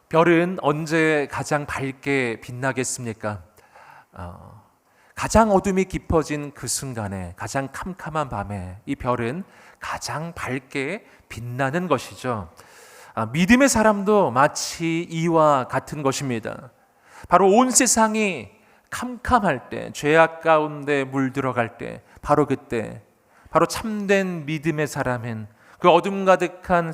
별은 언제 가장 밝게 빛나겠습니까? 가장 어둠이 깊어진 그 순간에, 가장 캄캄한 밤에 이 별은 가장 밝게 빛나는 것이죠. 믿음의 사람도 마치 이와 같은 것입니다. 바로 온 세상이 캄캄할 때, 죄악 가운데 물들어갈 때, 바로 그때, 바로 참된 믿음의 사람은 그 어둠 가득한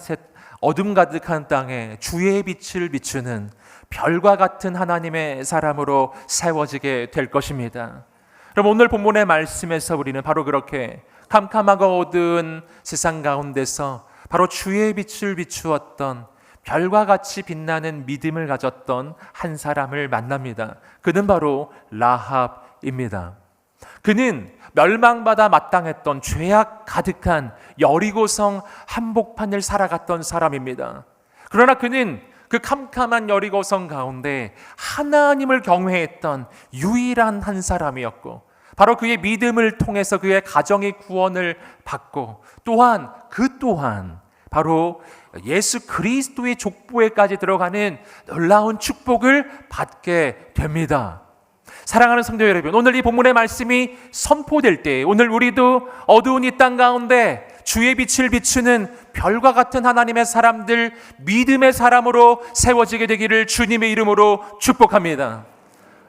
땅에 주의 빛을 비추는 별과 같은 하나님의 사람으로 세워지게 될 것입니다. 그럼 오늘 본문의 말씀에서 우리는 바로 그렇게 캄캄하고 어두운 세상 가운데서 바로 주의 빛을 비추었던 별과 같이 빛나는 믿음을 가졌던 한 사람을 만납니다. 그는 바로 라합입니다. 그는 멸망받아 마땅했던 죄악 가득한 여리고성 한복판을 살아갔던 사람입니다. 그러나 그는 그 캄캄한 여리고성 가운데 하나님을 경외했던 유일한 한 사람이었고, 바로 그의 믿음을 통해서 그의 가정이 구원을 받고, 또한 바로 예수 그리스도의 족보에까지 들어가는 놀라운 축복을 받게 됩니다. 사랑하는 성도 여러분, 오늘 이 본문의 말씀이 선포될 때 오늘 우리도 어두운 이 땅 가운데 주의 빛을 비추는 별과 같은 하나님의 사람들, 믿음의 사람으로 세워지게 되기를 주님의 이름으로 축복합니다.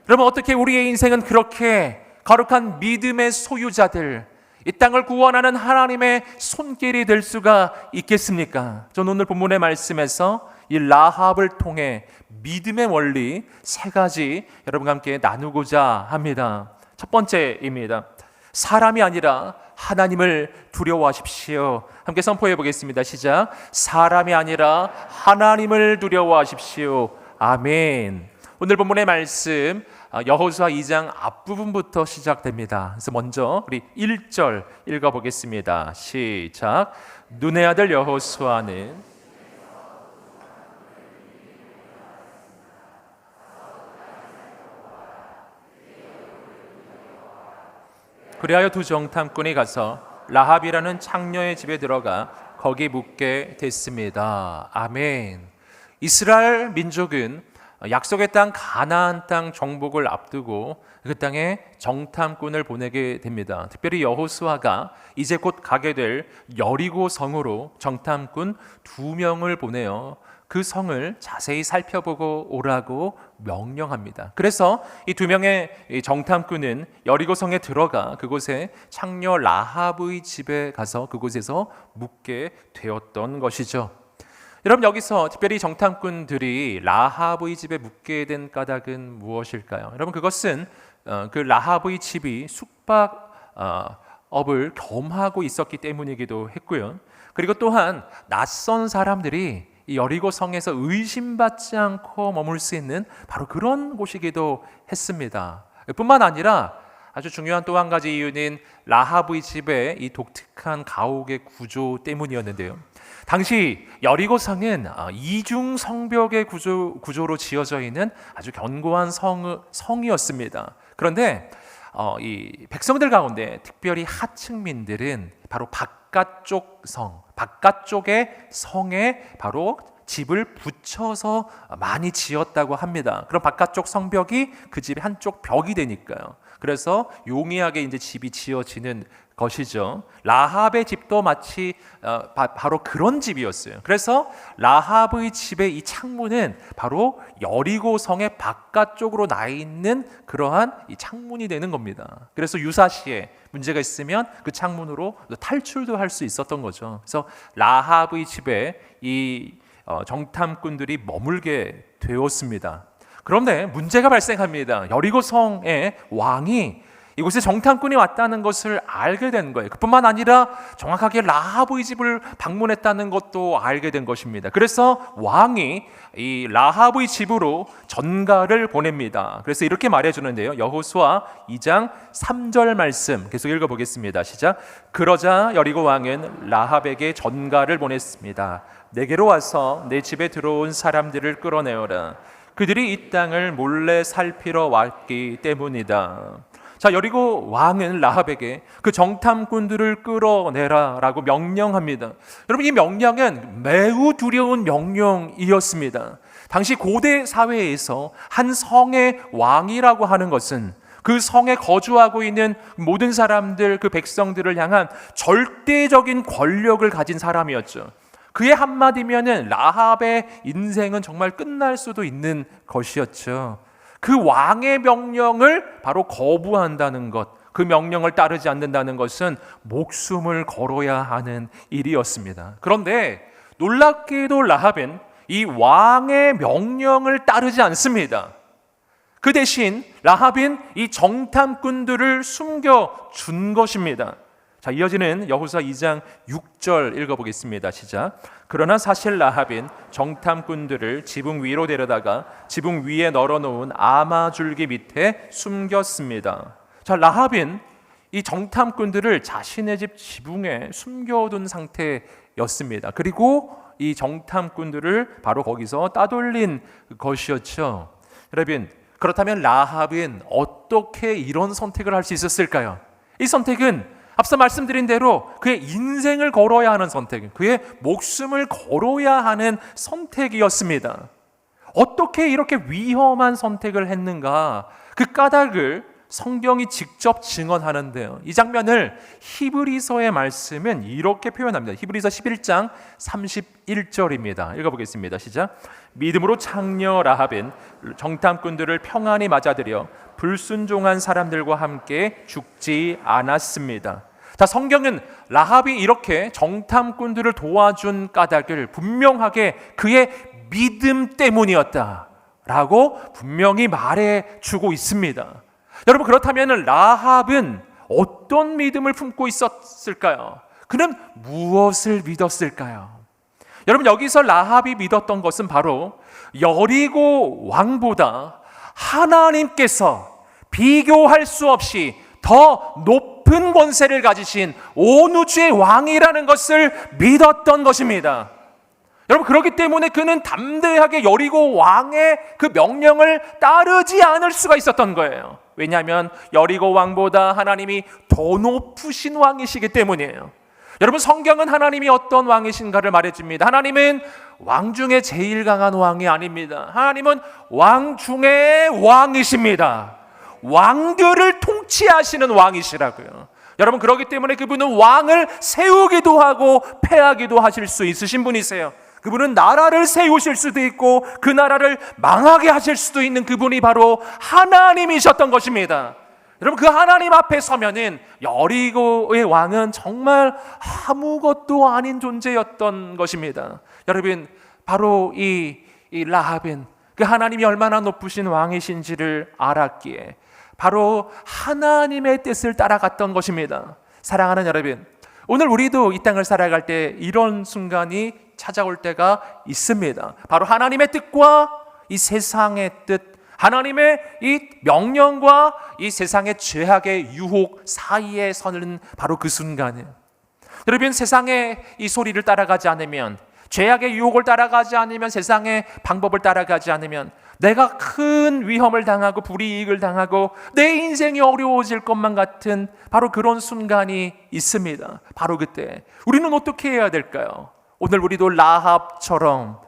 여러분, 어떻게 우리의 인생은 그렇게 거룩한 믿음의 소유자들, 이 땅을 구원하는 하나님의 손길이 될 수가 있겠습니까? 저는 오늘 본문의 말씀에서 이 라합을 통해 믿음의 원리 3가지 여러분과 함께 나누고자 합니다. 첫 번째입니다. 사람이 아니라 하나님을 두려워하십시오. 함께 선포해 보겠습니다. 시작. 사람이 아니라 하나님을 두려워하십시오. 아멘. 오늘 본문의 말씀 여호수아 2장 앞부분부터 시작됩니다. 그래서 먼저 우리 1절 읽어보겠습니다. 시작. 눈의 아들 여호수아는 그리하여 두 정탐꾼이 가서 라합이라는 창녀의 집에 들어가 거기 묵게 됐습니다. 아멘. 이스라엘 민족은 약속의 땅 가나안 땅 정복을 앞두고 그 땅에 정탐꾼을 보내게 됩니다. 특별히 여호수아가 이제 곧 가게 될 여리고 성으로 정탐꾼 2명을 보내어 그 성을 자세히 살펴보고 오라고 명령합니다. 그래서 이 2명의 정탐꾼은 여리고 성에 들어가 그곳에 창녀 라합의 집에 가서 그곳에서 묵게 되었던 것이죠. 여러분, 여기서 특별히 정탐꾼들이 라합의 집에 묵게 된 까닭은 무엇일까요? 여러분, 그것은 그 라합의 집이 숙박업을 겸하고 있었기 때문이기도 했고요. 그리고 또한 낯선 사람들이 이 여리고 성에서 의심받지 않고 머물 수 있는 바로 그런 곳이기도 했습니다. 뿐만 아니라 아주 중요한 또 한 가지 이유는 라합의 집의 이 독특한 가옥의 구조 때문이었는데요. 당시 여리고성은 이중 성벽의 구조로 지어져 있는 아주 견고한 성이었습니다. 그런데 이 백성들 가운데 특별히 하층민들은 바로 바깥쪽의 성에 바로 집을 붙여서 많이 지었다고 합니다. 그럼 바깥쪽 성벽이 그 집의 한쪽 벽이 되니까요. 그래서 용이하게 이제 집이 지어지는 것이죠. 라합의 집도 마치 바로 그런 집이었어요. 그래서 라합의 집의 이 창문은 바로 여리고 성의 바깥쪽으로 나 있는 그러한 이 창문이 되는 겁니다. 그래서 유사시에 문제가 있으면 그 창문으로 탈출도 할 수 있었던 거죠. 그래서 라합의 집에 이 정탐꾼들이 머물게 되었습니다. 그런데 문제가 발생합니다. 여리고 성의 왕이 이곳에 정탐꾼이 왔다는 것을 알게 된 거예요. 그뿐만 아니라 정확하게 라합의 집을 방문했다는 것도 알게 된 것입니다. 그래서 왕이 이 라합의 집으로 전가를 보냅니다. 그래서 이렇게 말해주는데요. 여호수아 2장 3절 말씀 계속 읽어보겠습니다. 시작. 그러자 여리고 왕은 라합에게 전가를 보냈습니다. 내게로 와서 내 집에 들어온 사람들을 끌어내어라. 그들이 이 땅을 몰래 살피러 왔기 때문이다. 자, 여리고 왕은 라합에게 그 정탐꾼들을 끌어내라라고 명령합니다. 여러분, 이 명령은 매우 두려운 명령이었습니다. 당시 고대 사회에서 한 성의 왕이라고 하는 것은 그 성에 거주하고 있는 모든 사람들, 그 백성들을 향한 절대적인 권력을 가진 사람이었죠. 그의 한마디면은 라합의 인생은 정말 끝날 수도 있는 것이었죠. 그 왕의 명령을 바로 거부한다는 것, 그 명령을 따르지 않는다는 것은 목숨을 걸어야 하는 일이었습니다. 그런데 놀랍게도 라합은 이 왕의 명령을 따르지 않습니다. 그 대신 라합은 이 정탐꾼들을 숨겨준 것입니다. 자, 이어지는 여호수아 2장 6절 읽어보겠습니다. 시작. 그러나 사실 라합은 정탐꾼들을 지붕 위로 데려다가 지붕 위에 널어놓은 아마줄기 밑에 숨겼습니다. 자, 라합은 이 정탐꾼들을 자신의 집 지붕에 숨겨둔 상태였습니다. 그리고 이 정탐꾼들을 바로 거기서 따돌린 것이었죠. 여러분, 그렇다면 라합은 어떻게 이런 선택을 할 수 있었을까요? 이 선택은 앞서 말씀드린 대로 그의 인생을 걸어야 하는 선택, 그의 목숨을 걸어야 하는 선택이었습니다. 어떻게 이렇게 위험한 선택을 했는가? 그 까닭을 성경이 직접 증언하는데요. 이 장면을 히브리서의 말씀은 이렇게 표현합니다. 히브리서 11장 31절입니다. 읽어보겠습니다. 시작. 믿음으로 창녀 라합은 정탐꾼들을 평안히 맞아들여 불순종한 사람들과 함께 죽지 않았습니다. 자, 성경은 라합이 이렇게 정탐꾼들을 도와준 까닭을 분명하게 그의 믿음 때문이었다라고 분명히 말해주고 있습니다. 여러분, 그렇다면 라합은 어떤 믿음을 품고 있었을까요? 그는 무엇을 믿었을까요? 여러분, 여기서 라합이 믿었던 것은 바로 여리고 왕보다 하나님께서 비교할 수 없이 더 높은 권세를 가지신 온 우주의 왕이라는 것을 믿었던 것입니다. 여러분, 그렇기 때문에 그는 담대하게 여리고 왕의 그 명령을 따르지 않을 수가 있었던 거예요. 왜냐하면 여리고 왕보다 하나님이 더 높으신 왕이시기 때문이에요. 여러분, 성경은 하나님이 어떤 왕이신가를 말해줍니다. 하나님은 왕 중에 제일 강한 왕이 아닙니다. 하나님은 왕 중에 왕이십니다. 왕들을 통치하시는 왕이시라고요. 여러분, 그렇기 때문에 그분은 왕을 세우기도 하고 패하기도 하실 수 있으신 분이세요. 그분은 나라를 세우실 수도 있고 그 나라를 망하게 하실 수도 있는 그분이 바로 하나님이셨던 것입니다. 여러분, 그 하나님 앞에 서면은 여리고의 왕은 정말 아무것도 아닌 존재였던 것입니다. 여러분, 바로 이 라합은 그 하나님이 얼마나 높으신 왕이신지를 알았기에 바로 하나님의 뜻을 따라갔던 것입니다. 사랑하는 여러분, 오늘 우리도 이 땅을 살아갈 때 이런 순간이 찾아올 때가 있습니다. 바로 하나님의 뜻과 이 세상의 뜻, 하나님의 이 명령과 이 세상의 죄악의 유혹 사이에 서는 바로 그 순간이에요. 여러분, 세상의 이 소리를 따라가지 않으면, 죄악의 유혹을 따라가지 않으면, 세상의 방법을 따라가지 않으면 내가 큰 위험을 당하고 불이익을 당하고 내 인생이 어려워질 것만 같은 바로 그런 순간이 있습니다. 바로 그때 우리는 어떻게 해야 될까요? 오늘 우리도 라합처럼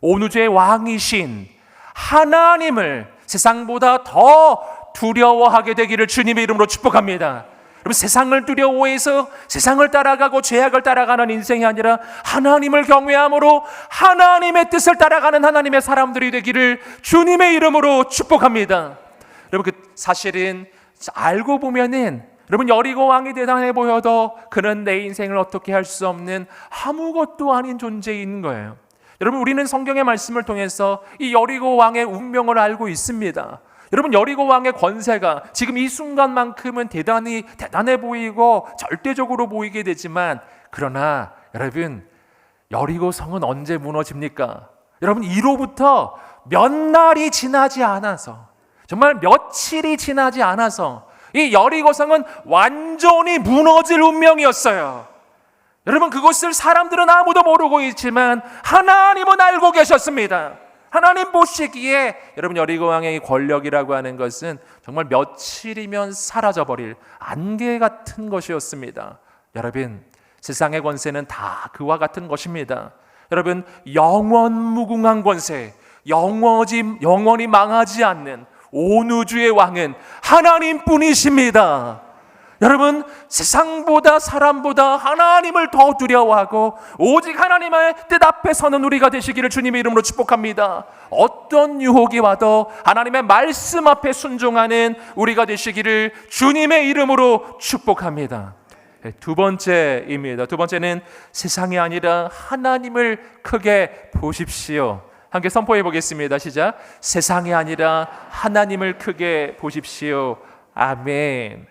온 우주의 왕이신 하나님을 세상보다 더 두려워하게 되기를 주님의 이름으로 축복합니다. 여러분, 세상을 두려워해서 세상을 따라가고 죄악을 따라가는 인생이 아니라 하나님을 경외함으로 하나님의 뜻을 따라가는 하나님의 사람들이 되기를 주님의 이름으로 축복합니다. 여러분, 그 사실은 알고 보면은 여러분, 여리고 왕이 대단해 보여도 그는 내 인생을 어떻게 할 수 없는 아무것도 아닌 존재인 거예요. 여러분, 우리는 성경의 말씀을 통해서 이 여리고 왕의 운명을 알고 있습니다. 여러분, 여리고 왕의 권세가 지금 이 순간만큼은 대단해 보이고 절대적으로 보이게 되지만, 그러나 여러분, 여리고 성은 언제 무너집니까? 여러분, 이로부터 몇 날이 지나지 않아서, 정말 며칠이 지나지 않아서 이 여리고 성은 완전히 무너질 운명이었어요. 여러분, 그것을 사람들은 아무도 모르고 있지만 하나님은 알고 계셨습니다. 하나님 보시기에 여러분, 여리고 왕의 권력이라고 하는 것은 정말 며칠이면 사라져버릴 안개 같은 것이었습니다. 여러분, 세상의 권세는 다 그와 같은 것입니다. 여러분, 영원무궁한 권세, 영원히 망하지 않는 온 우주의 왕은 하나님뿐이십니다. 여러분, 세상보다 사람보다 하나님을 더 두려워하고 오직 하나님의 뜻 앞에 서는 우리가 되시기를 주님의 이름으로 축복합니다. 어떤 유혹이 와도 하나님의 말씀 앞에 순종하는 우리가 되시기를 주님의 이름으로 축복합니다. 두 번째입니다. 두 번째는 세상이 아니라 하나님을 크게 보십시오. 함께 선포해 보겠습니다. 시작. 세상이 아니라 하나님을 크게 보십시오. 아멘.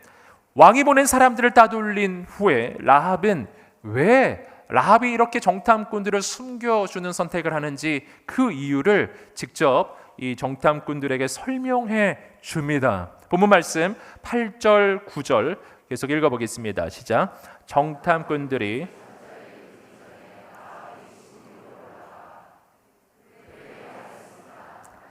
왕이 보낸 사람들을 따돌린 후에 라합이 이렇게 정탐꾼들을 숨겨주는 선택을 하는지 그 이유를 직접 이 정탐꾼들에게 설명해 줍니다. 본문 말씀 8절 9절 계속 읽어보겠습니다. 시작. 정탐꾼들이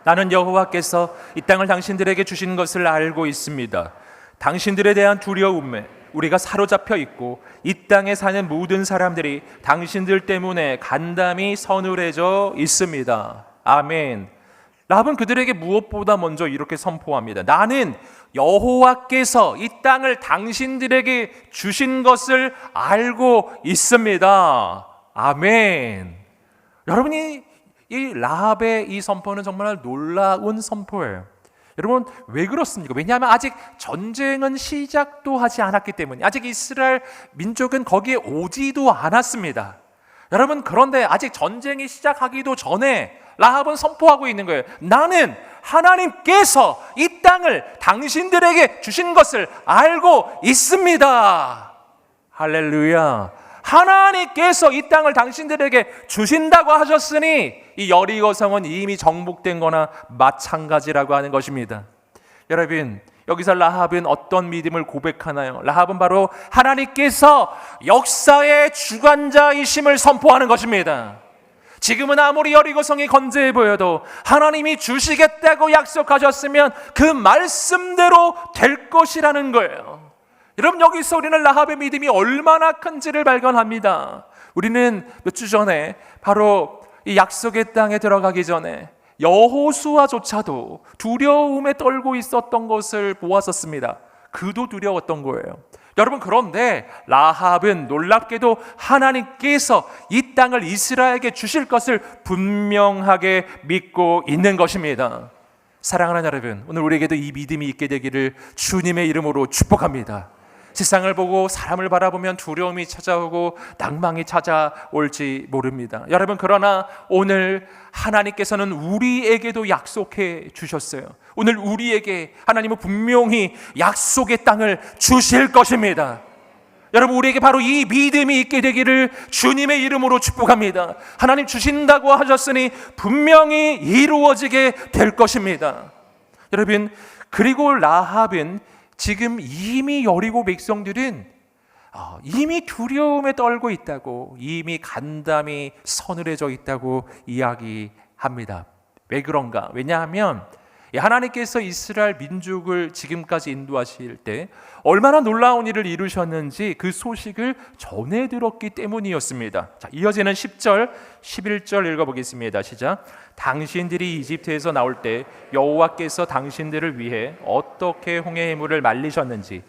나는 여호와께서 이 땅을 당신들에게 주신 것을 알고 있습니다. 당신들에 대한 두려움에 우리가 사로잡혀 있고 이 땅에 사는 모든 사람들이 당신들 때문에 간담이 서늘해져 있습니다. 아멘. 라합은 그들에게 무엇보다 먼저 이렇게 선포합니다. 나는 여호와께서 이 땅을 당신들에게 주신 것을 알고 있습니다. 아멘. 여러분이 이 라합의 이 선포는 정말 놀라운 선포예요. 여러분, 왜 그렇습니까? 왜냐하면 아직 전쟁은 시작도 하지 않았기 때문에, 아직 이스라엘 민족은 거기에 오지도 않았습니다. 여러분, 그런데 아직 전쟁이 시작하기도 전에 라합은 선포하고 있는 거예요. 나는 하나님께서 이 땅을 당신들에게 주신 것을 알고 있습니다. 할렐루야. 하나님께서 이 땅을 당신들에게 주신다고 하셨으니 이 여리고성은 이미 정복된 거나 마찬가지라고 하는 것입니다. 여러분, 여기서 라합은 어떤 믿음을 고백하나요? 라합은 바로 하나님께서 역사의 주관자이심을 선포하는 것입니다. 지금은 아무리 여리고성이 건재해 보여도 하나님이 주시겠다고 약속하셨으면 그 말씀대로 될 것이라는 거예요. 여러분, 여기서 우리는 라합의 믿음이 얼마나 큰지를 발견합니다. 우리는 몇 주 전에 바로 이 약속의 땅에 들어가기 전에 여호수아조차도 두려움에 떨고 있었던 것을 보았었습니다. 그도 두려웠던 거예요. 여러분, 그런데 라합은 놀랍게도 하나님께서 이 땅을 이스라엘에게 주실 것을 분명하게 믿고 있는 것입니다. 사랑하는 여러분, 오늘 우리에게도 이 믿음이 있게 되기를 주님의 이름으로 축복합니다. 세상을 보고 사람을 바라보면 두려움이 찾아오고 낭망이 찾아올지 모릅니다. 여러분, 그러나 오늘 하나님께서는 우리에게도 약속해 주셨어요. 오늘 우리에게 하나님은 분명히 약속의 땅을 주실 것입니다. 여러분, 우리에게 바로 이 믿음이 있게 되기를 주님의 이름으로 축복합니다. 하나님 주신다고 하셨으니 분명히 이루어지게 될 것입니다. 여러분, 그리고 라합은 지금 이미 여리고 백성들은 이미 두려움에 떨고 있다고, 이미 간담이 서늘해져 있다고 이야기합니다. 왜 그런가? 왜냐하면 하나님께서 이스라엘 민족을 지금까지 인도하실 때 얼마나 놀라운 일을 이루셨는지 그 소식을 전해 들었기 때문이었습니다. 자, 이어지는 10절, 11절 읽어보겠습니다. 시작. 당신들이 이집트에서 나올 때 여호와께서 당신들을 위해 어떻게 홍해의 물을 말리셨는지,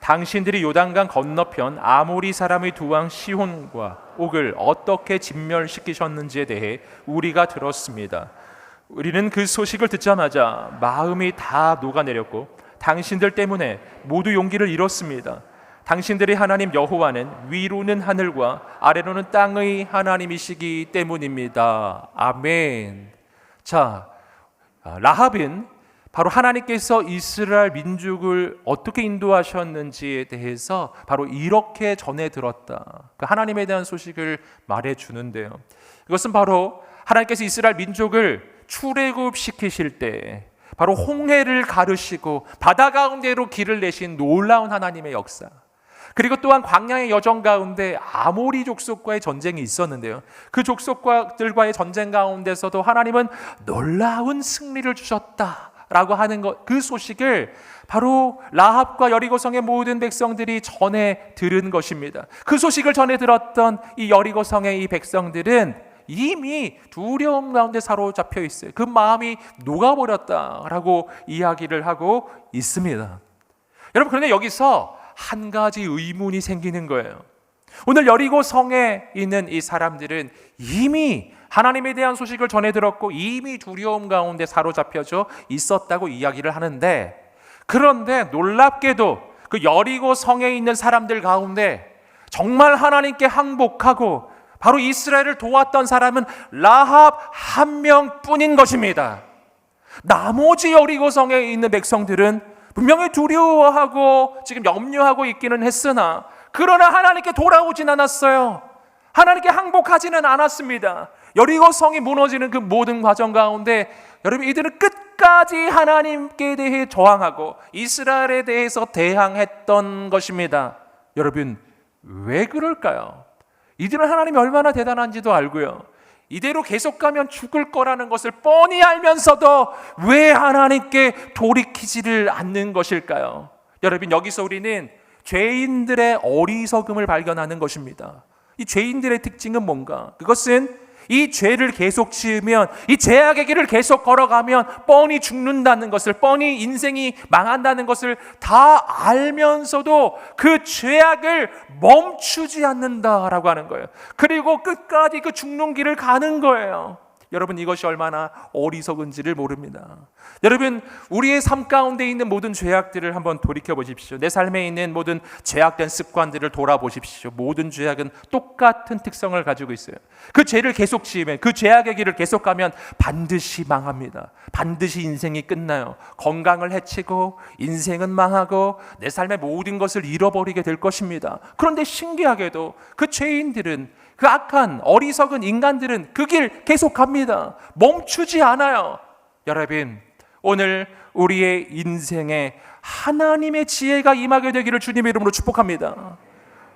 당신들이 요단강 건너편 아모리 사람의 두 왕 시혼과 옥을 어떻게 진멸시키셨는지에 대해 우리가 들었습니다. 우리는 그 소식을 듣자마자 마음이 다 녹아내렸고 당신들 때문에 모두 용기를 잃었습니다. 당신들의 하나님 여호와는 위로는 하늘과 아래로는 땅의 하나님이시기 때문입니다. 아멘. 자, 라합은 바로 하나님께서 이스라엘 민족을 어떻게 인도하셨는지에 대해서 바로 이렇게 전해 들었다. 그 하나님에 대한 소식을 말해 주는데요. 이것은 바로 하나님께서 이스라엘 민족을 출애굽시키실 때 바로 홍해를 가르시고 바다 가운데로 길을 내신 놀라운 하나님의 역사, 그리고 또한 광야의 여정 가운데 아모리 족속과의 전쟁이 있었는데요, 그 족속들과의 전쟁 가운데서도 하나님은 놀라운 승리를 주셨다라고 하는 것, 그 소식을 바로 라합과 여리고성의 모든 백성들이 전해 들은 것입니다. 그 소식을 전해 들었던 이 여리고성의 이 백성들은 이미 두려움 가운데 사로잡혀 있어요. 그 마음이 녹아버렸다라고 이야기를 하고 있습니다. 여러분, 그런데 여기서 한 가지 의문이 생기는 거예요. 오늘 여리고 성에 있는 이 사람들은 이미 하나님에 대한 소식을 전해 들었고 이미 두려움 가운데 사로잡혀져 있었다고 이야기를 하는데, 그런데 놀랍게도 그 여리고 성에 있는 사람들 가운데 정말 하나님께 항복하고 바로 이스라엘을 도왔던 사람은 라합 한 명뿐인 것입니다. 나머지 여리고 성에 있는 백성들은 분명히 두려워하고 지금 염려하고 있기는 했으나 그러나 하나님께 돌아오진 않았어요. 하나님께 항복하지는 않았습니다. 여리고 성이 무너지는 그 모든 과정 가운데 여러분, 이들은 끝까지 하나님께 대해 저항하고 이스라엘에 대해서 대항했던 것입니다. 여러분, 왜 그럴까요? 이들은 하나님이 얼마나 대단한지도 알고요, 이대로 계속 가면 죽을 거라는 것을 뻔히 알면서도 왜 하나님께 돌이키지를 않는 것일까요? 여러분, 여기서 우리는 죄인들의 어리석음을 발견하는 것입니다. 이 죄인들의 특징은 뭔가? 그것은 이 죄를 계속 지으면, 이 죄악의 길을 계속 걸어가면 뻔히 죽는다는 것을, 뻔히 인생이 망한다는 것을 다 알면서도 그 죄악을 멈추지 않는다라고 하는 거예요. 그리고 끝까지 그 죽는 길을 가는 거예요. 여러분, 이것이 얼마나 어리석은지를 모릅니다. 여러분, 우리의 삶 가운데 있는 모든 죄악들을 한번 돌이켜 보십시오. 내 삶에 있는 모든 죄악된 습관들을 돌아보십시오. 모든 죄악은 똑같은 특성을 가지고 있어요. 그 죄를 계속 지으면, 그 죄악의 길을 계속 가면 반드시 망합니다. 반드시 인생이 끝나요. 건강을 해치고 인생은 망하고 내 삶의 모든 것을 잃어버리게 될 것입니다. 그런데 신기하게도 그 죄인들은, 그 악한 어리석은 인간들은 그 길 계속 갑니다. 멈추지 않아요. 여러분, 오늘 우리의 인생에 하나님의 지혜가 임하게 되기를 주님의 이름으로 축복합니다.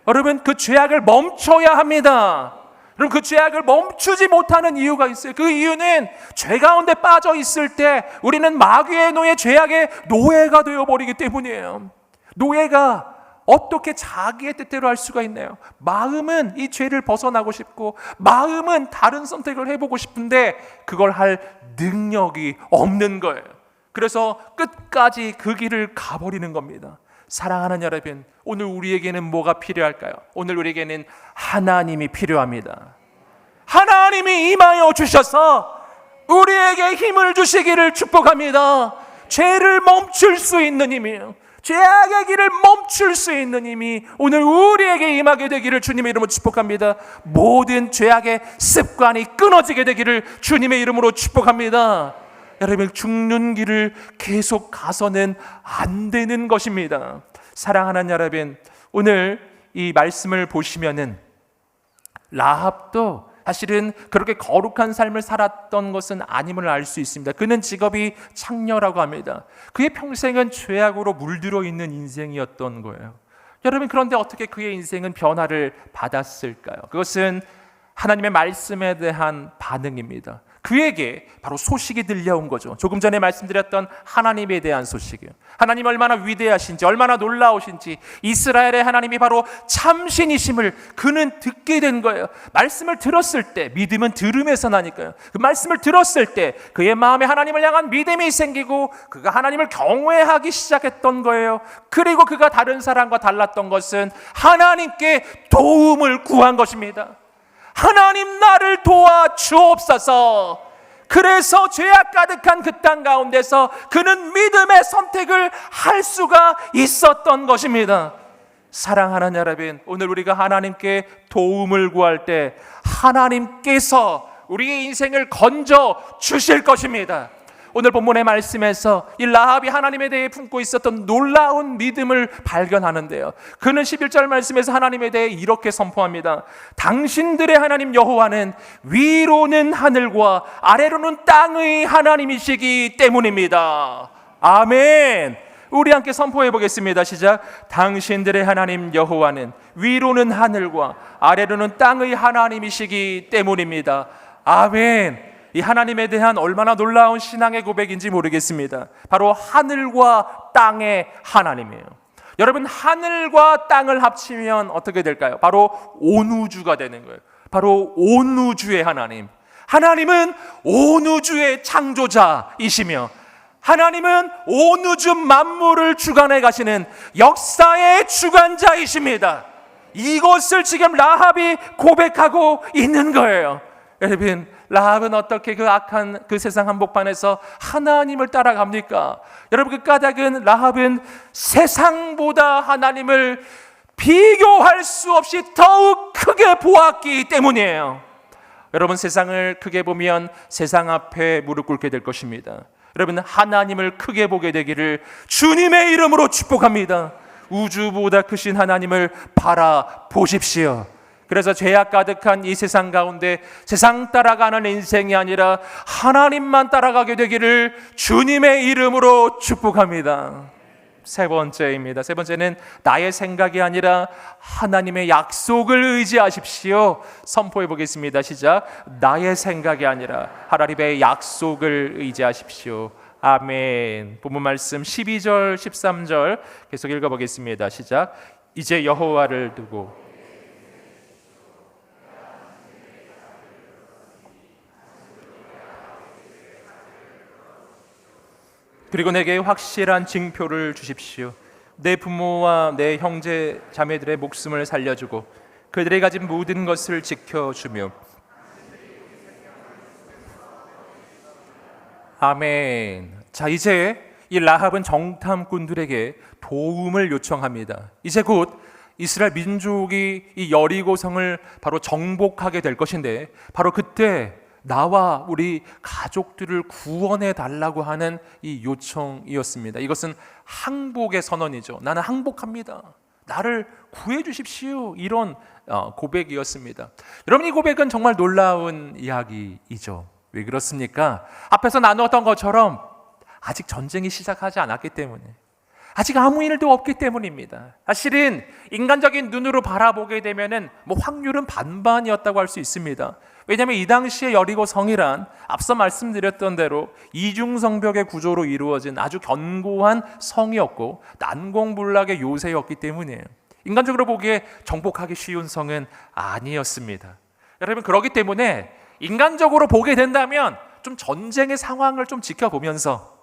여러분, 그 죄악을 멈춰야 합니다. 여러분, 그 죄악을 멈추지 못하는 이유가 있어요. 그 이유는 죄 가운데 빠져 있을 때 우리는 마귀의 노예, 죄악의 노예가 되어버리기 때문이에요. 노예가 어떻게 자기의 뜻대로 할 수가 있나요? 마음은 이 죄를 벗어나고 싶고 마음은 다른 선택을 해보고 싶은데 그걸 할 능력이 없는 거예요. 그래서 끝까지 그 길을 가버리는 겁니다. 사랑하는 여러분, 오늘 우리에게는 뭐가 필요할까요? 오늘 우리에게는 하나님이 필요합니다. 하나님이 임하여 주셔서 우리에게 힘을 주시기를 축복합니다. 죄를 멈출 수 있는 힘이에요. 죄악의 길을 멈출 수 있는 힘이 오늘 우리에게 임하게 되기를 주님의 이름으로 축복합니다. 모든 죄악의 습관이 끊어지게 되기를 주님의 이름으로 축복합니다. 여러분, 죽는 길을 계속 가서는 안 되는 것입니다. 사랑하는 여러분, 오늘 이 말씀을 보시면은 라합도 사실은 그렇게 거룩한 삶을 살았던 것은 아님을 알 수 있습니다. 그는 직업이 창녀라고 합니다. 그의 평생은 죄악으로 물들어 있는 인생이었던 거예요. 여러분, 그런데 어떻게 그의 인생은 변화를 받았을까요? 그것은 하나님의 말씀에 대한 반응입니다. 그에게 바로 소식이 들려온 거죠. 조금 전에 말씀드렸던 하나님에 대한 소식이에요. 하나님 얼마나 위대하신지, 얼마나 놀라우신지, 이스라엘의 하나님이 바로 참신이심을 그는 듣게 된 거예요. 말씀을 들었을 때, 믿음은 들음에서 나니까요. 그 말씀을 들었을 때 그의 마음에 하나님을 향한 믿음이 생기고 그가 하나님을 경외하기 시작했던 거예요. 그리고 그가 다른 사람과 달랐던 것은 하나님께 도움을 구한 것입니다. 하나님, 나를 도와 주옵소서. 그래서 죄악 가득한 그 땅 가운데서 그는 믿음의 선택을 할 수가 있었던 것입니다. 사랑하는 여러분, 오늘 우리가 하나님께 도움을 구할 때 하나님께서 우리의 인생을 건져 주실 것입니다. 오늘 본문의 말씀에서 이 라합이 하나님에 대해 품고 있었던 놀라운 믿음을 발견하는데요, 그는 11절 말씀에서 하나님에 대해 이렇게 선포합니다. 당신들의 하나님 여호와는 위로는 하늘과 아래로는 땅의 하나님이시기 때문입니다. 아멘. 우리 함께 선포해 보겠습니다. 시작. 당신들의 하나님 여호와는 위로는 하늘과 아래로는 땅의 하나님이시기 때문입니다. 아멘. 이 하나님에 대한 얼마나 놀라운 신앙의 고백인지 모르겠습니다. 바로 하늘과 땅의 하나님이에요. 여러분, 하늘과 땅을 합치면 어떻게 될까요? 바로 온 우주가 되는 거예요. 바로 온 우주의 하나님. 하나님은 온 우주의 창조자이시며 하나님은 온 우주 만물을 주관해 가시는 역사의 주관자이십니다. 이것을 지금 라합이 고백하고 있는 거예요. 여러분, 라합은 어떻게 그 악한 그 세상 한복판에서 하나님을 따라갑니까? 여러분, 그 까닭은 라합은 세상보다 하나님을 비교할 수 없이 더욱 크게 보았기 때문이에요. 여러분, 세상을 크게 보면 세상 앞에 무릎 꿇게 될 것입니다. 여러분, 하나님을 크게 보게 되기를 주님의 이름으로 축복합니다. 우주보다 크신 하나님을 바라보십시오. 그래서 죄악 가득한 이 세상 가운데 세상 따라가는 인생이 아니라 하나님만 따라가게 되기를 주님의 이름으로 축복합니다. 세 번째입니다. 세 번째는 나의 생각이 아니라 하나님의 약속을 의지하십시오. 선포해 보겠습니다. 시작. 나의 생각이 아니라 하나님의 약속을 의지하십시오. 아멘. 본문 말씀 12절 13절 계속 읽어보겠습니다. 시작. 이제 여호와를 두고 그리고 내게 확실한 징표를 주십시오. 내 부모와 내 형제 자매들의 목숨을 살려주고 그들이 가진 모든 것을 지켜주며. 아멘. 자, 이제 이 라합은 정탐꾼들에게 도움을 요청합니다. 이제 곧 이스라엘 민족이 이 여리고성을 바로 정복하게 될 것인데 바로 그때 나와 우리 가족들을 구원해 달라고 하는 이 요청이었습니다. 이것은 항복의 선언이죠. 나는 항복합니다. 나를 구해 주십시오. 이런 고백이었습니다. 여러분, 이 고백은 정말 놀라운 이야기이죠. 왜 그렇습니까? 앞에서 나누었던 것처럼 아직 전쟁이 시작하지 않았기 때문에, 아직 아무 일도 없기 때문입니다. 사실은 인간적인 눈으로 바라보게 되면은 확률은 반반이었다고 할 수 있습니다. 왜냐하면 이 당시에 여리고 성이란 앞서 말씀드렸던 대로 이중성벽의 구조로 이루어진 아주 견고한 성이었고 난공불락의 요새였기 때문이에요. 인간적으로 보기에 정복하기 쉬운 성은 아니었습니다. 여러분, 그렇기 때문에 인간적으로 보게 된다면 좀 전쟁의 상황을 좀 지켜보면서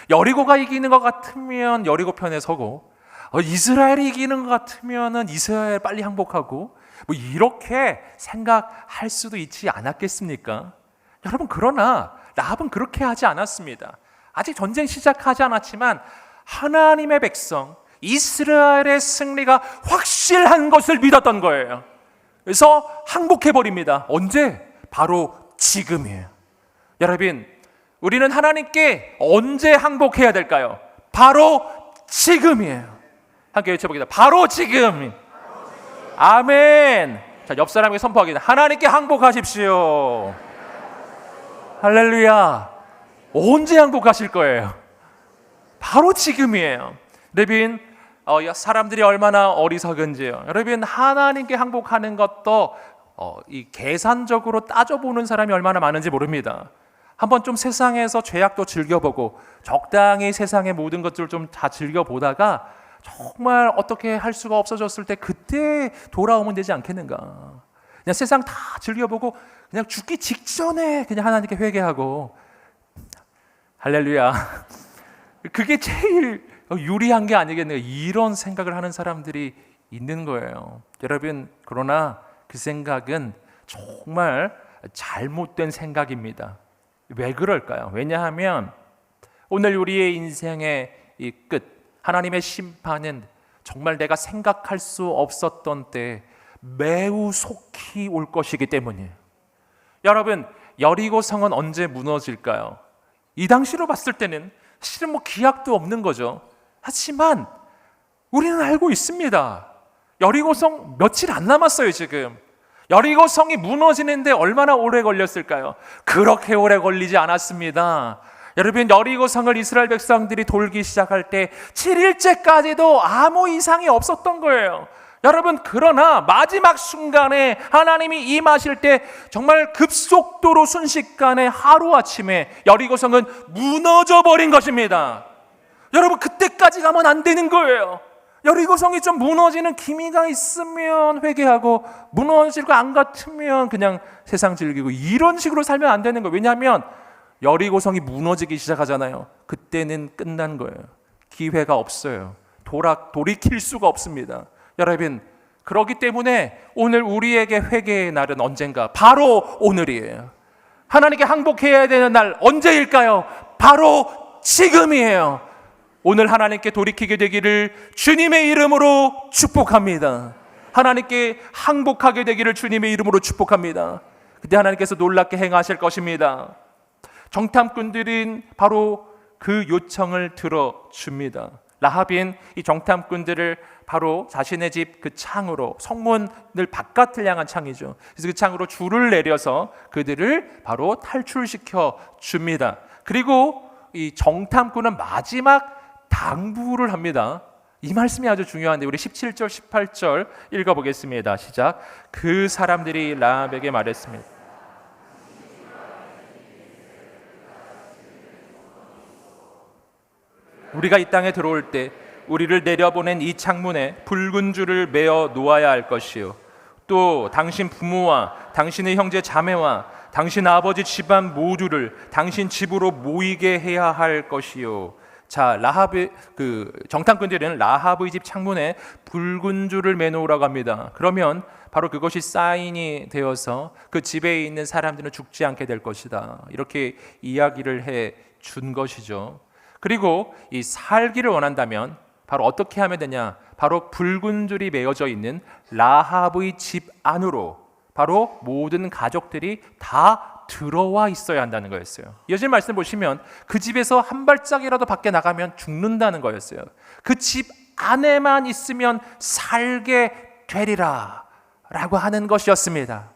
여리고가 이기는 것 같으면 여리고 편에 서고 이스라엘이 이기는 것 같으면 이스라엘 빨리 항복하고 이렇게 생각할 수도 있지 않았겠습니까? 여러분, 그러나 라합은 그렇게 하지 않았습니다. 아직 전쟁 시작하지 않았지만 하나님의 백성 이스라엘의 승리가 확실한 것을 믿었던 거예요. 그래서 항복해버립니다. 언제? 바로 지금이에요. 여러분, 우리는 하나님께 언제 항복해야 될까요? 바로 지금이에요. 함께 외쳐보겠습니다. 바로 지금. 아멘. 자, 옆 사람에게 선포하겠습니다. 하나님께 항복하십시오. 할렐루야. 언제 항복하실 거예요? 바로 지금이에요. 여러분, 사람들이 얼마나 어리석은지요. 여러분, 하나님께 항복하는 것도 이 계산적으로 따져보는 사람이 얼마나 많은지 모릅니다. 한번 좀 세상에서 죄악도 즐겨보고 적당히 세상의 모든 것들을 좀 다 즐겨보다가 정말 어떻게 할 수가 없어졌을 때 그때 돌아오면 되지 않겠는가. 그냥 세상 다 즐겨보고 그냥 죽기 직전에 그냥 하나님께 회개하고, 할렐루야, 그게 제일 유리한 게 아니겠네요. 이런 생각을 하는 사람들이 있는 거예요. 여러분, 그러나 그 생각은 정말 잘못된 생각입니다. 왜 그럴까요? 왜냐하면 오늘 우리의 인생의 이 끝, 하나님의 심판은 정말 내가 생각할 수 없었던 때 매우 속히 올 것이기 때문이에요. 여러분, 여리고 성은 언제 무너질까요? 이 당시로 봤을 때는 실은 기약도 없는 거죠. 하지만 우리는 알고 있습니다. 여리고 성 며칠 안 남았어요. 지금 여리고 성이 무너지는데 얼마나 오래 걸렸을까요? 그렇게 오래 걸리지 않았습니다. 여러분, 여리고 성을 이스라엘 백성들이 돌기 시작할 때 7일째까지도 아무 이상이 없었던 거예요. 여러분, 그러나 마지막 순간에 하나님이 임하실 때 정말 급속도로 순식간에 하루아침에 여리고 성은 무너져 버린 것입니다. 여러분, 그때까지 가면 안 되는 거예요. 여리고성이 좀 무너지는 기미가 있으면 회개하고 무너질 거 안 같으면 그냥 세상 즐기고 이런 식으로 살면 안 되는 거예요. 왜냐하면 여리고성이 무너지기 시작하잖아요. 그때는 끝난 거예요. 기회가 없어요. 돌이킬 수가 없습니다. 여러분, 그렇기 때문에 오늘 우리에게 회개의 날은 언젠가? 바로 오늘이에요. 하나님께 항복해야 되는 날 언제일까요? 바로 지금이에요. 오늘 하나님께 돌이키게 되기를 주님의 이름으로 축복합니다. 하나님께 항복하게 되기를 주님의 이름으로 축복합니다. 그때 하나님께서 놀랍게 행하실 것입니다. 정탐꾼들은 바로 그 요청을 들어줍니다. 라합인 이 정탐꾼들을 바로 자신의 집 그 창으로, 성문을 바깥을 향한 창이죠. 그래서 그 창으로 줄을 내려서 그들을 바로 탈출시켜 줍니다. 그리고 이 정탐꾼은 마지막 당부를 합니다. 이 말씀이 아주 중요한데 우리 17절 18절 읽어보겠습니다. 시작. 그 사람들이 라합에게 말했습니다. 우리가 이 땅에 들어올 때 우리를 내려보낸 이 창문에 붉은 줄을 매어 놓아야 할 것이요, 또 당신 부모와 당신의 형제 자매와 당신 아버지 집안 모두를 당신 집으로 모이게 해야 할 것이요. 자, 라합의 그 정탐꾼들은 라합의 집 창문에 붉은 줄을 매놓으라고 합니다. 그러면 바로 그것이 사인이 되어서 그 집에 있는 사람들은 죽지 않게 될 것이다. 이렇게 이야기를 해 준 것이죠. 그리고 이 살기를 원한다면 바로 어떻게 하면 되냐? 바로 붉은 줄이 매어져 있는 라합의 집 안으로 바로 모든 가족들이 다 들어와 있어야 한다는 거였어요. 이어진 말씀 보시면 그 집에서 한 발짝이라도 밖에 나가면 죽는다는 거였어요. 그 집 안에만 있으면 살게 되리라 라고 하는 것이었습니다.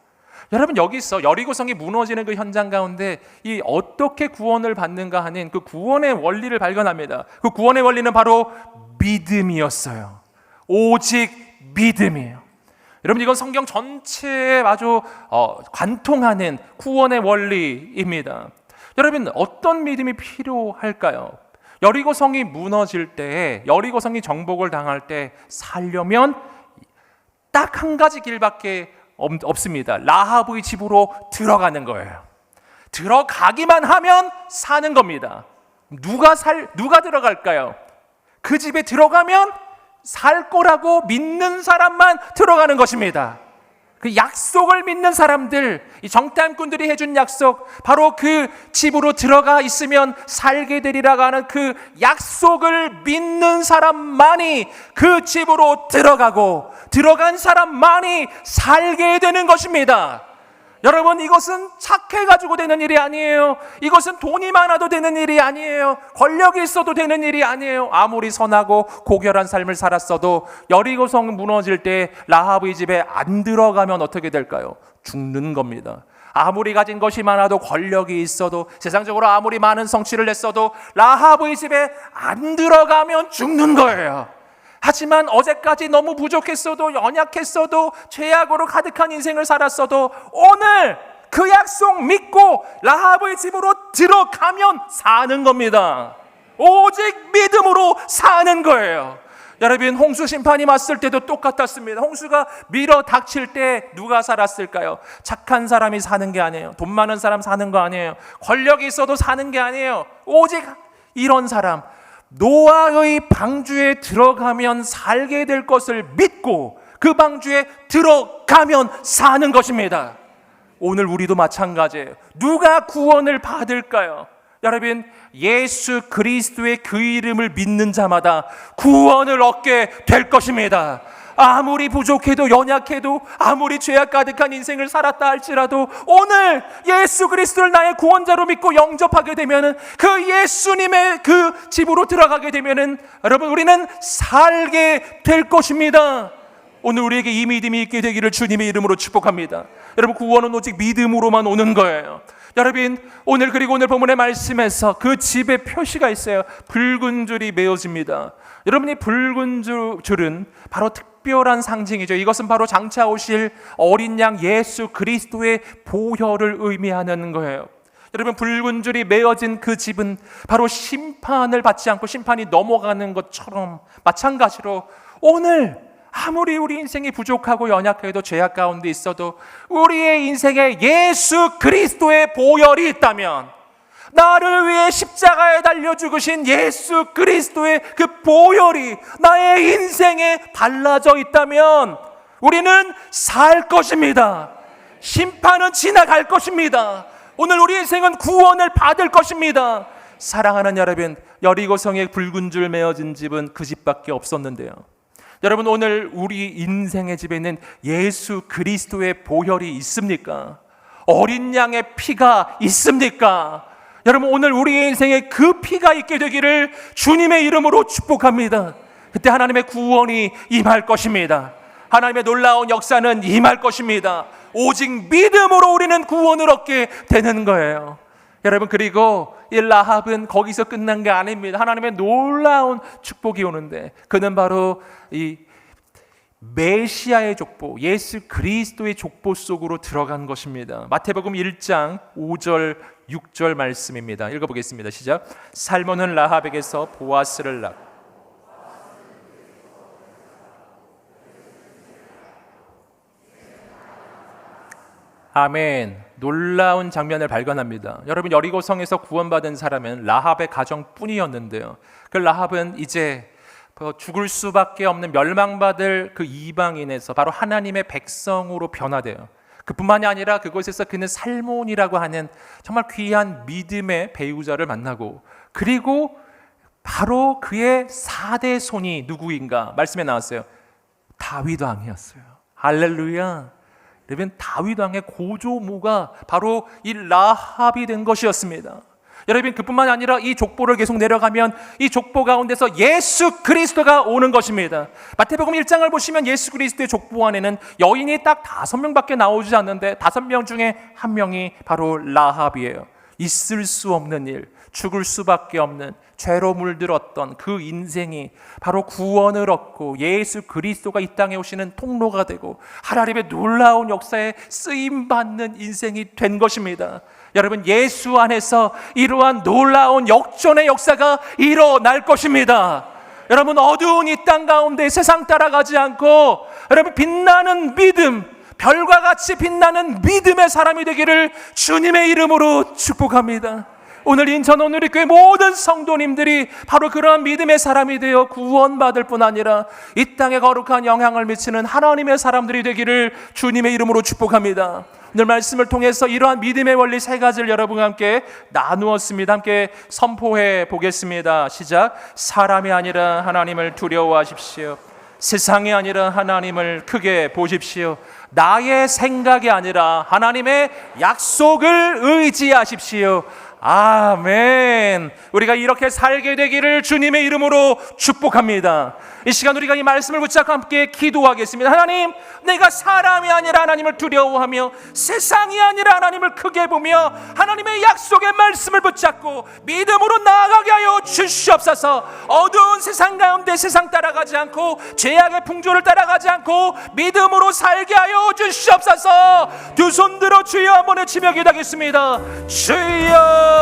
여러분, 여기서 여리고성이 무너지는 그 현장 가운데 이 어떻게 구원을 받는가 하는 그 구원의 원리를 발견합니다. 그 구원의 원리는 바로 믿음이었어요. 오직 믿음이에요. 여러분, 이건 성경 전체에 아주 관통하는 구원의 원리입니다. 여러분, 어떤 믿음이 필요할까요? 여리고성이 무너질 때, 여리고성이 정복을 당할 때 살려면 딱 한 가지 길밖에 없습니다. 라합의 집으로 들어가는 거예요. 들어가기만 하면 사는 겁니다. 누가 들어갈까요? 그 집에 들어가면 살 거라고 믿는 사람만 들어가는 것입니다. 그 약속을 믿는 사람들, 이 정탐꾼들이 해준 약속, 바로 그 집으로 들어가 있으면 살게 되리라고 하는 그 약속을 믿는 사람만이 그 집으로 들어가고 들어간 사람만이 살게 되는 것입니다. 여러분, 이것은 착해가지고 되는 일이 아니에요. 이것은 돈이 많아도 되는 일이 아니에요. 권력이 있어도 되는 일이 아니에요. 아무리 선하고 고결한 삶을 살았어도 여리고성 무너질 때 라합의 집에 안 들어가면 어떻게 될까요? 죽는 겁니다. 아무리 가진 것이 많아도 권력이 있어도 세상적으로 아무리 많은 성취를 냈어도 라합의 집에 안 들어가면 죽는 거예요. 하지만 어제까지 너무 부족했어도 연약했어도 죄악으로 가득한 인생을 살았어도 오늘 그 약속 믿고 라합의 집으로 들어가면 사는 겁니다. 오직 믿음으로 사는 거예요. 여러분, 홍수 심판이 왔을 때도 똑같았습니다. 홍수가 밀어 닥칠 때 누가 살았을까요? 착한 사람이 사는 게 아니에요. 돈 많은 사람 사는 거 아니에요. 권력이 있어도 사는 게 아니에요. 오직 이런 사람, 노아의 방주에 들어가면 살게 될 것을 믿고 그 방주에 들어가면 사는 것입니다. 오늘 우리도 마찬가지예요. 누가 구원을 받을까요? 여러분, 예수 그리스도의 그 이름을 믿는 자마다 구원을 얻게 될 것입니다. 아무리 부족해도 연약해도 아무리 죄악 가득한 인생을 살았다 할지라도 오늘 예수 그리스도를 나의 구원자로 믿고 영접하게 되면은, 그 예수님의 그 집으로 들어가게 되면은 여러분, 우리는 살게 될 것입니다. 오늘 우리에게 이 믿음이 있게 되기를 주님의 이름으로 축복합니다. 여러분, 구원은 오직 믿음으로만 오는 거예요. 여러분, 오늘 그리고 오늘 본문의 말씀에서 그 집에 표시가 있어요. 붉은 줄이 메어집니다. 여러분, 이 붉은 줄은 바로 특별한 상징이죠. 이것은 바로 장차 오실 어린 양 예수 그리스도의 보혈을 의미하는 거예요. 여러분, 붉은 줄이 메어진 그 집은 바로 심판을 받지 않고 심판이 넘어가는 것처럼 마찬가지로 오늘 아무리 우리 인생이 부족하고 연약해도 죄악 가운데 있어도 우리의 인생에 예수 그리스도의 보혈이 있다면, 나를 위해 십자가에 달려 죽으신 예수 그리스도의 그 보혈이 나의 인생에 발라져 있다면 우리는 살 것입니다. 심판은 지나갈 것입니다. 오늘 우리 인생은 구원을 받을 것입니다. 사랑하는 여러분, 여리고성에 붉은 줄 메어진 집은 그 집밖에 없었는데요. 여러분, 오늘 우리 인생의 집에는 예수 그리스도의 보혈이 있습니까? 어린 양의 피가 있습니까? 여러분, 오늘 우리의 인생에 그 피가 있게 되기를 주님의 이름으로 축복합니다. 그때 하나님의 구원이 임할 것입니다. 하나님의 놀라운 역사는 임할 것입니다. 오직 믿음으로 우리는 구원을 얻게 되는 거예요. 여러분, 그리고 이 라합은 거기서 끝난 게 아닙니다. 하나님의 놀라운 축복이 오는데, 그는 바로 이 메시아의 족보, 예수 그리스도의 족보 속으로 들어간 것입니다. 마태복음 1장 5절 6절 말씀입니다. 읽어보겠습니다. 시작. 살몬은 라합에게서 보아스를 낳고 아멘. 놀라운 장면을 발견합니다. 여러분, 여리고성에서 구원받은 사람은 라합의 가정뿐이었는데요. 그 라합은 이제 죽을 수밖에 없는 멸망받을 그 이방인에서 바로 하나님의 백성으로 변화돼요. 그뿐만이 아니라 그곳에서 그는 살몬이라고 하는 정말 귀한 믿음의 배우자를 만나고, 그리고 바로 그의 4대 손이 누구인가? 말씀에 나왔어요. 다윗 왕이었어요. 할렐루야. 여러분, 다윗 왕의 고조모가 바로 이 라합이 된 것이었습니다. 여러분, 그뿐만 아니라 이 족보를 계속 내려가면 이 족보 가운데서 예수 그리스도가 오는 것입니다. 마태복음 1장을 보시면 예수 그리스도의 족보 안에는 여인이 딱 5명밖에 나오지 않는데 5명 중에 1명이 바로 라합이에요. 있을 수 없는 일, 죽을 수밖에 없는 죄로 물들었던 그 인생이 바로 구원을 얻고 예수 그리스도가 이 땅에 오시는 통로가 되고 하나님의 놀라운 역사에 쓰임받는 인생이 된 것입니다. 여러분, 예수 안에서 이러한 놀라운 역전의 역사가 일어날 것입니다. 여러분, 어두운 이 땅 가운데 세상 따라가지 않고 여러분, 빛나는 믿음, 별과 같이 빛나는 믿음의 사람이 되기를 주님의 이름으로 축복합니다. 오늘 인천 온누리교회 모든 성도님들이 바로 그러한 믿음의 사람이 되어 구원받을 뿐 아니라 이 땅에 거룩한 영향을 미치는 하나님의 사람들이 되기를 주님의 이름으로 축복합니다. 오늘 말씀을 통해서 이러한 믿음의 원리 3가지를 여러분과 함께 나누었습니다. 함께 선포해 보겠습니다. 시작. 사람이 아니라 하나님을 두려워하십시오. 세상이 아니라 하나님을 크게 보십시오. 나의 생각이 아니라 하나님의 약속을 의지하십시오. 아멘. 우리가 이렇게 살게 되기를 주님의 이름으로 축복합니다. 이 시간 우리가 이 말씀을 붙잡고 함께 기도하겠습니다. 하나님, 내가 사람이 아니라 하나님을 두려워하며 세상이 아니라 하나님을 크게 보며 하나님의 약속의 말씀을 붙잡고 믿음으로 나아가게 하여 주시옵소서. 어두운 세상 가운데 세상 따라가지 않고 죄악의 풍조를 따라가지 않고 믿음으로 살게 하여 주시옵소서. 두 손 들어 주여 한번 외치며 기도하겠습니다. 주여.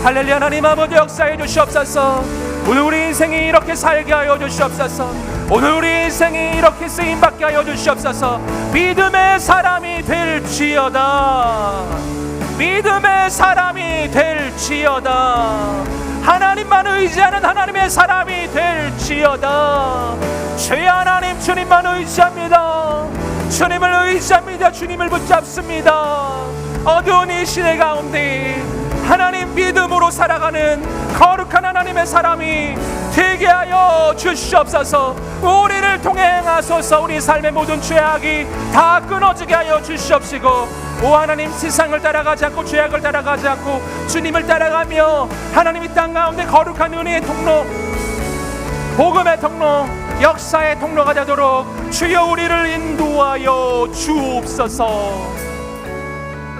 할렐루야. 하나님 아버지 역사해 주시옵소서. 오늘 우리 인생이 이렇게 살게 하여 주시옵소서. 오늘 우리 인생이 이렇게 쓰임받게 하여 주시옵소서. 믿음의 사람이 될지어다. 믿음의 사람이 될지어다. 하나님만 의지하는 하나님의 사람이 될지어다. 주 하나님, 주님만 의지합니다. 주님을 의지합니다. 주님을 붙잡습니다. 어두운 이 시대 가운데 하나님 믿음으로 살아가는 거룩한 하나님의 사람이 되게 하여 주시옵소서. 우리를 통해 행하소서. 우리 삶의 모든 죄악이 다 끊어지게 하여 주시옵시고, 오 하나님, 세상을 따라가지 않고 죄악을 따라가지 않고 주님을 따라가며 하나님 이 땅 가운데 거룩한 은혜의 통로, 복음의 통로, 역사의 통로가 되도록 주여 우리를 인도하여 주옵소서.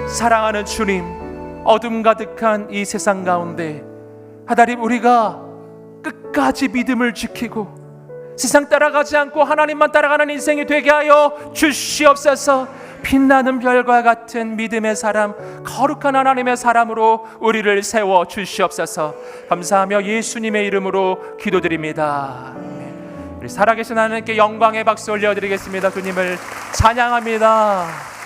사랑하는 주님, 어둠 가득한 이 세상 가운데 하나님, 우리가 끝까지 믿음을 지키고 세상 따라가지 않고 하나님만 따라가는 인생이 되게 하여 주시옵소서. 빛나는 별과 같은 믿음의 사람, 거룩한 하나님의 사람으로 우리를 세워 주시옵소서. 감사하며 예수님의 이름으로 기도드립니다. 우리 살아계신 하나님께 영광의 박수 올려드리겠습니다. 주님을 찬양합니다.